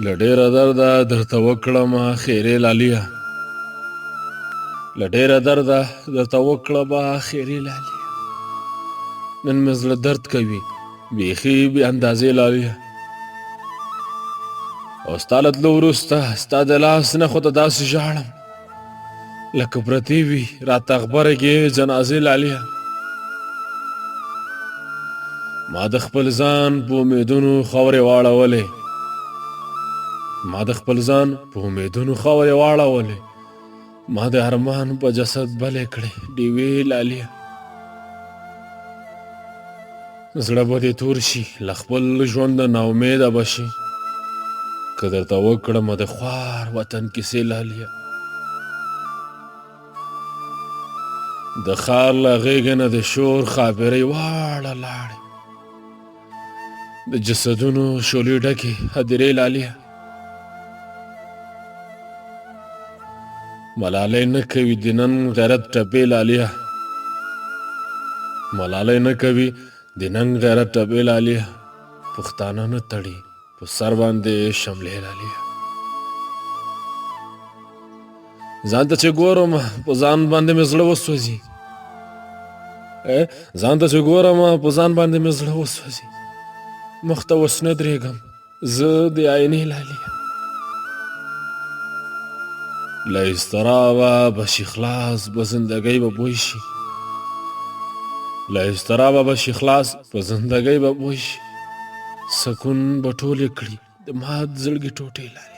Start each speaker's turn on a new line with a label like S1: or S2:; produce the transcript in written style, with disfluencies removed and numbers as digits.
S1: له ډېره درده درته وکړمه خیرې لاليه له ډېره درده درته وکړمه خیرې لاليه نن مې زړه درد کوي بیخي بې اندازې لاليه او ستا له تلو وروسته ستا د لاس نه خو ته داسې ژاړم لکه پرتې وي راته غبرې کې جنازې لاليه ما د خپل ځان په امیدونو خاورې واړولې ما د ارمان په جسد بلې کړې ډیوې لاليه زړه به دې تور شي له خپل ژونده ناامیده به شي که درته وکړمه د خوار وطن کیسې لاليه د ښار له غېږې نه د شور ښاپېرۍ واړه لاړې د جسدونو شولې ډکې هدیرې لاليه ملالۍ نه کوي د نن غیرت ټپې لاليه پښتانه نه تړي په سر باندې شملې لاليه ځان ته چې ګورم په ځان باندې مې زړه وسوځي مخ ته اوس نه درېږم زه د آینې لاليه له اضطرابه به شي خلاص په زندګۍ به بوی شي سکون به ټولې کړي د مات زړګي ټوټې لاليه